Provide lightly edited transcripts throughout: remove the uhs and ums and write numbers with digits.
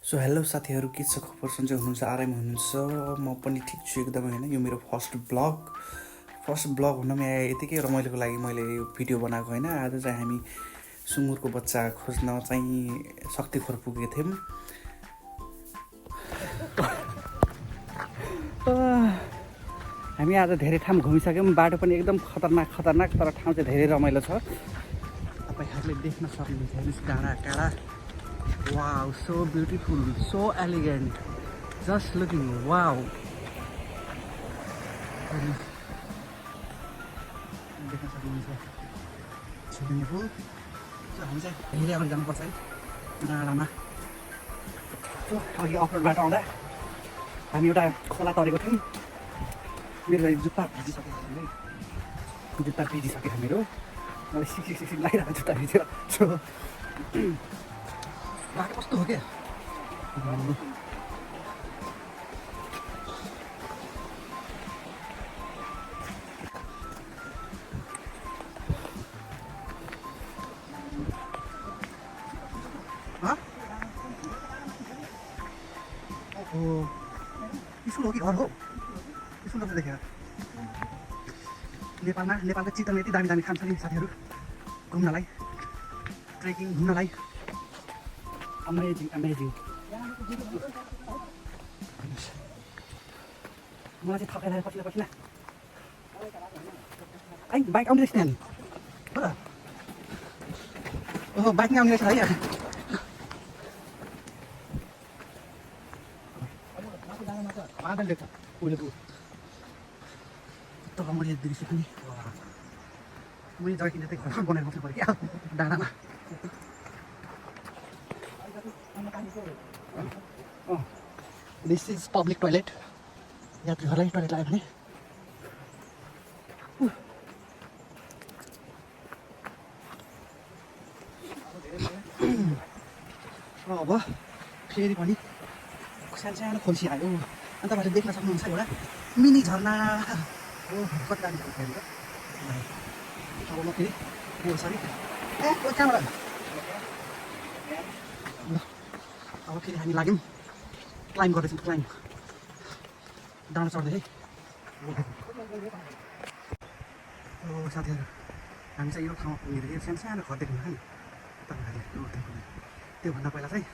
So hello साथीहरू, के छ खबर? सन्चै हुनुहुन्छ, आरामै हुनुहुन्छ? म पनि ठिक छु एकदमै होइन। यो मेरो फर्स्ट ब्लग हुनमा यतिकै रमाइलोको लागि मैले यो भिडियो बनाएको होइन। आज चाहिँ हामी सुँगुरको बच्चा खोज्न चाहिँ शक्तिखोर पुगेको थियौँ। हामी आज धेरै ठाउँ घुमिसक्यौँ। बाटो पनि एकदम खतरनाक, तर ठाउँ चाहिँ धेरै रमाइलो छ। तपाईँहरूले देख्न सक्नुहुन्छ हेर्नुहोस्, डाँडा काँडा। Wow, so beautiful, so elegant. Just looking, wow. देख्न सक्नुहुन्छ स्विमिङ पुल। सो हामी चाहिँ धेरै अगाडि जानुपर्छ है डाँडामा। सो अघि अफरोड बाटो आउँदा हामी एउटा खोला तरेको थियौँ। मेरो जुत्ता भिजिसक्यो मेरो। मलाई सिक्सिक लागिरहेको जुत्ता भिजेर। सो बाटो कस्तो हो क्या? स्कुल हो कि घर हो? स्कुल त देखेर नेपालको चितवन यति दामी ठाउँ छ नि साथीहरू, घुम्नलाई, ट्रेकिङ घुम्नलाई। अमेजिङ। मलाई चाहिँ थकाइ लाग्यो पछिल्ला। आई बाइक आउने रहेछ नि। ओहो, बाइक नै आउने रहेछ है। बादल देख्छ उहिलेको कस्तो रमणीय दृश्य पनि। मैले जग्गा किनेर चाहिँ घरमा बनाएर बस्नु पऱ्यो क्या डाँडामा। This is public toilet. यात्रीहरूलाई टोइलेट लाग्यो भने अब फेरि पनि सानो खोल्सी आयो। अन्त तपाईँले देख्न सक्नुहुन्छ एउटा मिनी झरना हो। कति दामी छ फेरि। अब म फेरि सरी कहाँबाट अब फेरि हामी लाग्यौँ क्लाइम्ब गर्दैछौँ। डाँडा चढ्दै है। साथीहरू, हामी चाहिँ यो ठाउँमा पुगेर सानो घर देख्नु नि तपाईँहरूले। त्योभन्दा पहिला चाहिँ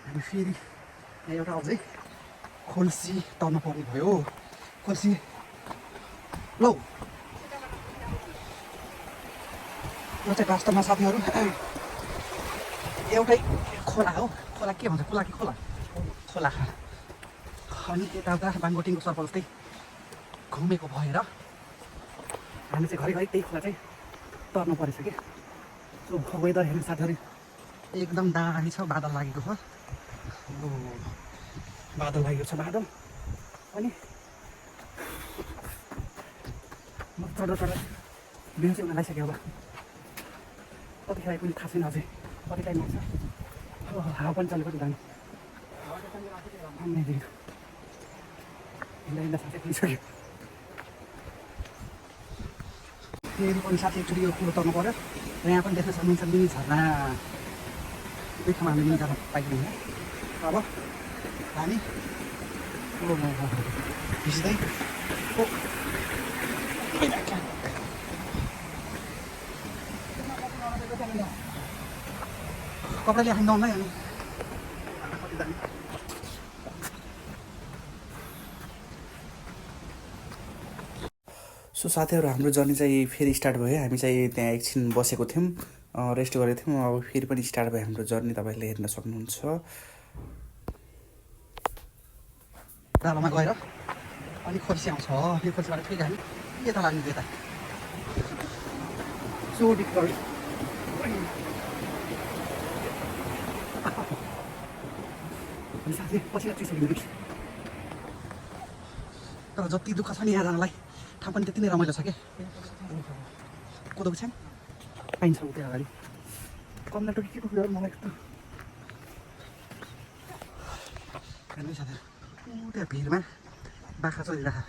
हामी फेरि यहाँ एउटा अझै खोल्सी तर्नु पर्ने भयो। खोल्सी लौ, यो चाहिँ वास्तवमा साथीहरू एउटै खोला हो। खोला के भन्छ, खोला कि खोला। अनि यताउता बाङबोटिङको सर्प जस्तै घुमेको भएर हामी चाहिँ घरिघरि त्यही खोला चाहिँ तर्नु परेछ क्या। सो वेदर हेर्नु साथीहरू, एकदम दामी छ। बादल लागेको छ, बादल अनि म चढ्दा बिउ चाहिँ लगाइसक्यो। अब कतिखेर पनि थाहा छैन अझै कति टाइम लाग्छ। हावा पनि चलेको दामी। हिँड्दा साथै पुगिसक्यो। फेरि पनि साथी एकचोटि यो कुरो तर्नु पऱ्यो। र यहाँ पनि देख्न सक्नुहुन्छ मिनी झरना। दुई ठाउँमा हामीले मिनी झरना पाइदिनु होइन। अब हामी भिज्दै कपडाले हामी नहुँदै अनि सो साथीहरू, हाम्रो जर्नी चाहिँ फेरि स्टार्ट भयो। हामी चाहिँ त्यहाँ एकछिन बसेको थियौँ, रेस्ट गरेको थियौँ। अब फेरि पनि स्टार्ट भयो हाम्रो जर्नी, तपाईँहरूले हेर्न सक्नुहुन्छ। डाँडामा गएर अनि खोल्सी आउँछ। यो खोल्सीबाट फेरि हामी यता लाग्नु यता सो डिफिकल्ट। साथी पछिल्लो चिसो तर जति दुःख छ नि यहाँ जानलाई, ठाउँ पनि त्यति नै रमाइलो छ क्या। कोदोको छ्याङ पाइन्छ त्यहाँ अगाडि। कमला टोकी के कुरो मलाई यस्तो हेर्नु साथीहरू, त्यहाँ भिरमा बाख्रा चलिरहेको।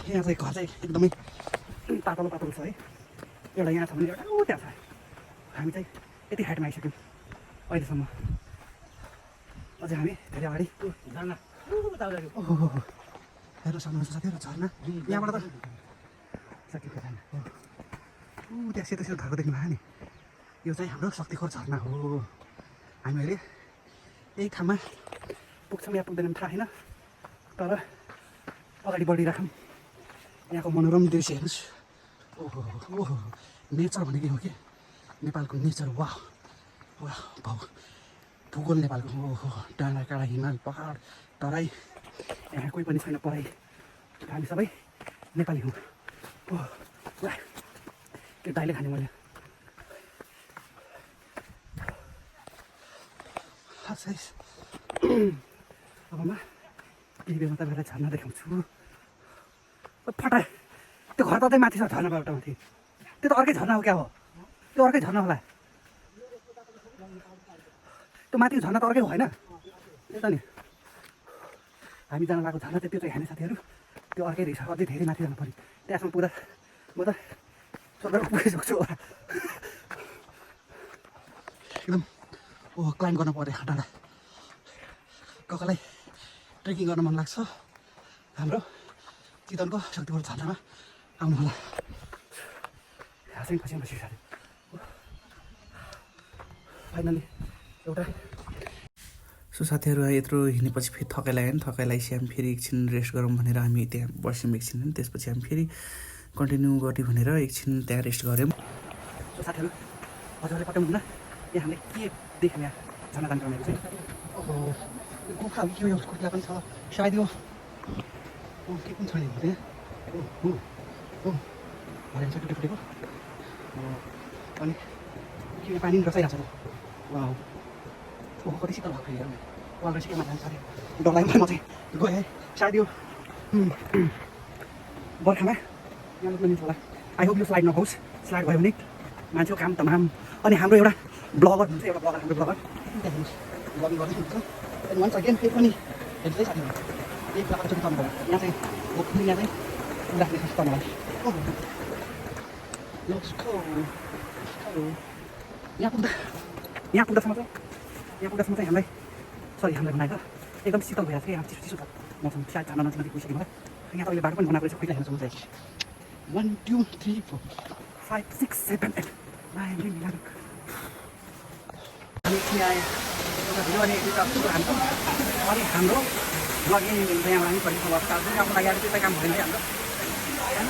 यहाँ चाहिँ घर चाहिँ एकदमै पातलो छ है। एउटा यहाँ छ भने एउटा त्यहाँ छ हामी चाहिँ यति हाइटमा आइसक्यौँ अहिलेसम्म अझै हामी धेरै अगाडि झर्ना ओहो हेर्नु सक्नुहुन्छ साथीहरू झर्ना यहाँबाट त सकेको छैन त्यहाँ सेतो सेतो धर्को देख्नु भयो नि यो चाहिँ हाम्रो शक्तिखोर झर्ना हो हामी अहिले यही ठाउँमा पुग्छौँ या पुग्दैनौँ थाहा छैन तर अगाडि बढिराखौँ यहाँको मनोरम दृश्य हेर्नुहोस् ओहो ओहो नेचर भनेकै हो कि नेपालको नेचर वाह वाह भाउ भूगोल नेपालको ओहो डाँडा काँडा हिमाल पहाड तराई यहाँ कोही पनि छैन पराई हामी सबै नेपाली हौँ ओह वाह त्यो दाइले खाने मैले अब म केही बेरमा तपाईँलाई झर्ना देखाउँछु फटा त्यो घर त माथि छ झर्नाबाट माथि त्यो त अर्कै झर्ना हो क्या हो त्यो अर्कै झर्ना होला त्यो माथिको झर्ना त अर्कै हो होइन त्यही त नि हामी जान लागेको झर्ना चाहिँ त्यो चाहिँ खाने साथीहरू त्यो अर्कै रहेछ अझै धेरै माथि जानु पऱ्यो त्यहाँसम्म पुग्दा म त स्वर्गमा पुगिसक्छु होला एकदम ओहो क्लाइम्ब गर्नु पऱ्यो डाँडा कसैलाई ट्रेकिङ गर्न मन लाग्छ हाम्रो चितवनको शक्तिखोर झर्नामा आउनु होला चाहिँ पछि पछि साथी फाइनली एउटा सो साथीहरू यत्रो हिँडेपछि फेरि थकाइ लाग्यो नि थकाइ लागेपछि हामी फेरि एकछिन रेस्ट गरौँ भनेर हामी त्यहाँ बस्यौँ एकछिन होइन त्यसपछि हामी फेरि कन्टिन्यू गर्यौँ भनेर एकछिन त्यहाँ रेस्ट गऱ्यौँ सो साथीहरू हजुरले पठाउनु हुँदा यहाँ हामीले के देख्यौँ यहाँ झर्ना जान्छ भनेको चाहिँ गुफा के हो खुट्टा पनि छ सायद यो के पनि छ नि त्यहाँ भरे छ टुटे फुटेको अनि के पानी रसाइरहेको छ वा ओहो कति शीतल भएको फेरि वाल रहेछ के माथि साथी डर लाग्यो म चाहिँ गएँ सायद यो बर्खामा यहाँ लुक्न मिल्छ होला आई होप यो स्लाइड नहोस् स्लाइड भयो भने मान्छेको काम तमाम अनि हाम्रो एउटा ब्लगर हुन्छ एउटा ब्लगर हाम्रो ब्लगर त्यहाँ ब्लगिङ गर्दै हुन्छ अनि वान्स अगेन फेरि पनि हेर्दै साथीहरू एक प्रकारको चाहिँ तर्नु भयो यहाँ चाहिँ होपफुली यहाँ चाहिँ राख्ने छ तर्नलाई यहाँ पुग्दासम्म चाहिँ हामीलाई सरी हामीलाई बनाएर एकदम शीतल भइरहेको छ यहाँ चिसो चिसो छ मौसम सायद जान नजिक पुगिसक्यो मलाई यहाँ तपाईँले बाटो पनि बनाएको रहेछ पहिला हेर्न सक्नुहुन्छ 1 2 3 4 5 6 7 8 9 10 11 आए भिडियो अनि अनि हाम्रो ब्लगिङ यहाँ हामी परिचय भएको छ आफ्नो लागि अब त्यस्तै काम हुँदैन है हाम्रो होइन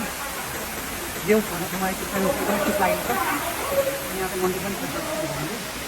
देउ भन्ने ठाउँमा एकदम ठिक लागेको छ यहाँ चाहिँ मन्दिर पनि छ